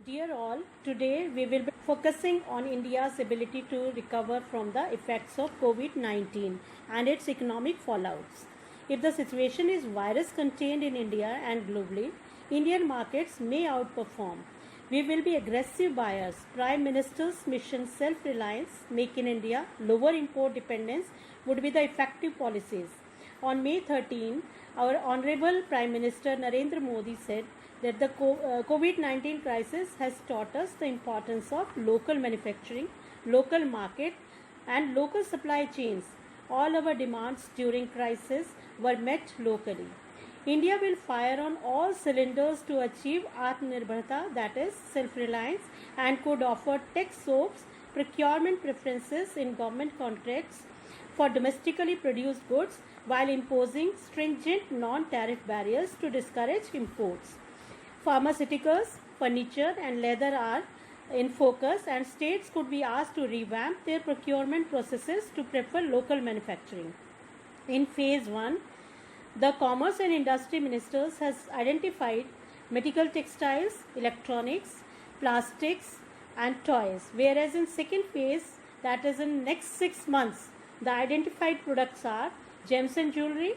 Dear all, today we will be focusing on India's ability to recover from the effects of COVID 19 and its economic fallouts. If the situation is virus contained in India and globally, Indian markets may outperform. We will be aggressive buyers. Prime Minister's mission self reliance, make in India, lower import dependence would be the effective policies. On May 13, our Honorable Prime Minister Narendra Modi said that the COVID 19 crisis has taught us the importance of local manufacturing, local market, and local supply chains. All our demands during crisis were met locally. India will fire on all cylinders to achieve Atmanirbharta, that is self-reliance, and could offer tech soaps, procurement preferences in government contracts for domestically produced goods while imposing stringent non-tariff barriers to discourage imports. Pharmaceuticals, furniture, and leather are in focus, and states could be asked to revamp their procurement processes to prefer local manufacturing. In phase 1, the Commerce and Industry Ministers has identified medical textiles, electronics, plastics, and toys, whereas in second phase, that is in next 6 months, the identified products are gems and jewelry,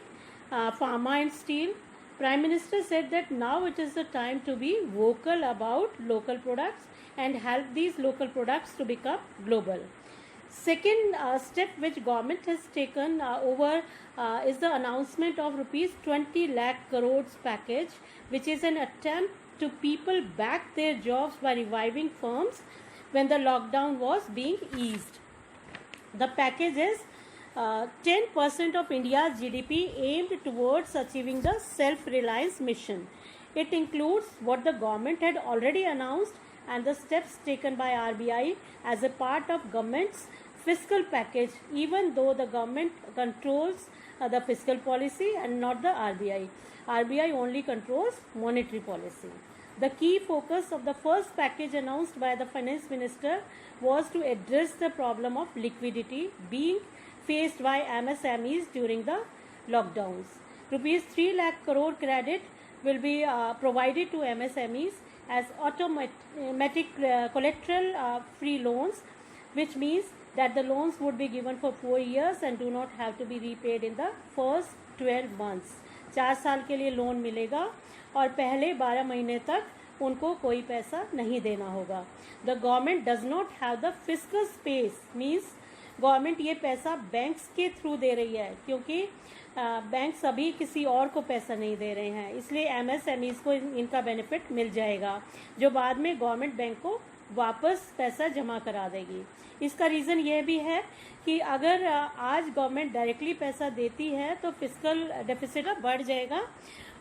pharma and steel. Prime Minister said that now it is the time to be vocal about local products and help these local products to become global. Second step which government has taken is the announcement of rupees 20 lakh crores package, which is an attempt to people back their jobs by reviving firms when the lockdown was being eased. The package is 10% of India's GDP aimed towards achieving the self-reliance mission. It includes what the government had already announced and the steps taken by RBI as a part of government's fiscal package, even though the government controls the fiscal policy and not the RBI. RBI only controls monetary policy. The key focus of the first package announced by the finance minister was to address the problem of liquidity being faced by MSMEs during the lockdowns. Rupees 3 lakh crore credit will be provided to MSMEs as automatic collateral free loans, which means that the loans would be given for 4 years and do not have to be repaid in the first 12 months. 4 साल के लिए loan मिलेगा और पहले 12 महीने तक उनको कोई पैसा नहीं देना होगा. The government does not have the fiscal space, means government ये पैसा बैंक्स के थ्रू दे रही है, क्योंकि बैंक्स अभी किसी और को पैसा नहीं दे रहे हैं, इसलिए एमएसएमईज को इनका बेनिफिट मिल जाएगा, जो बाद में गवर्नमेंट बैंक को वापस पैसा जमा करा देगी. इसका रीज़न ये भी है कि अगर आज गवर्नमेंट डायरेक्टली पैसा देती है तो फिस्कल डेफिसिट बढ़ जाएगा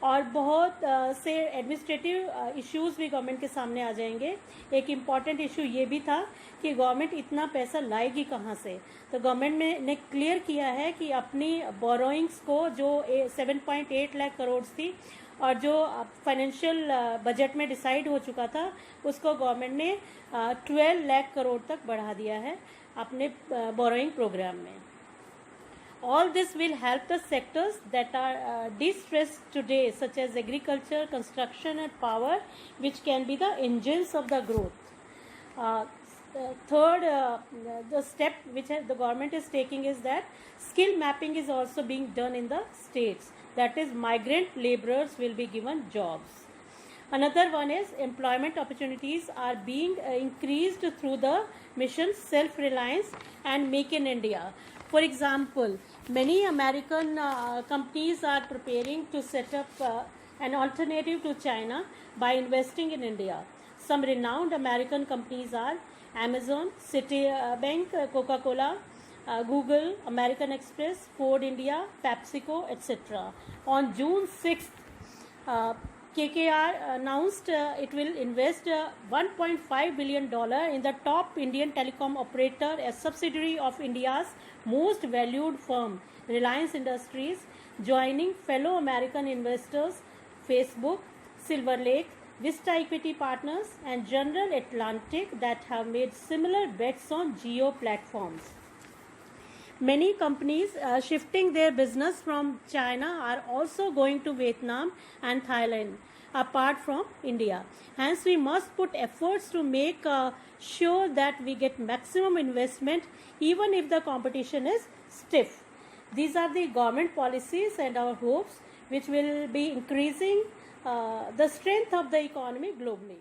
और बहुत से एडमिनिस्ट्रेटिव इश्यूज भी गवर्नमेंट के सामने आ जाएंगे. एक इम्पॉर्टेंट इशू ये भी था कि गवर्नमेंट इतना पैसा लाएगी कहाँ से. तो गवर्नमेंट ने क्लियर किया है कि अपनी बोरोइंग्स को जो 7.8 लाख करोड़ थी और जो फाइनेंशियल बजट में डिसाइड हो चुका था उसको गवर्नमेंट ने 12 लाख करोड़ तक बढ़ा दिया है अपने बोरोइंग प्रोग्राम में. All this will help the sectors that are distressed today, such as agriculture, construction, and power, which can be the engines of the growth. Third, the step which the government is taking is that skill mapping is also being done in the states. That is, migrant laborers will be given jobs. Another one is employment opportunities are being increased through the mission Self-Reliance and Make in India. For example, many American companies are preparing to set up an alternative to China by investing in India. Some renowned American companies are Amazon, Citibank, Coca-Cola, Google, American Express, Ford India, PepsiCo, etc. On June 6th, KKR announced it will invest $1.5 billion in the top Indian telecom operator, a subsidiary of India's most valued firm, Reliance Industries, joining fellow American investors Facebook, Silver Lake, Vista Equity Partners, and General Atlantic that have made similar bets on Jio platforms. Many companies shifting their business from China are also going to Vietnam and Thailand. apart from India. Hence, we must put efforts to make sure that we get maximum investment even if the competition is stiff. These are the government policies and our hopes which will be increasing the strength of the economy globally.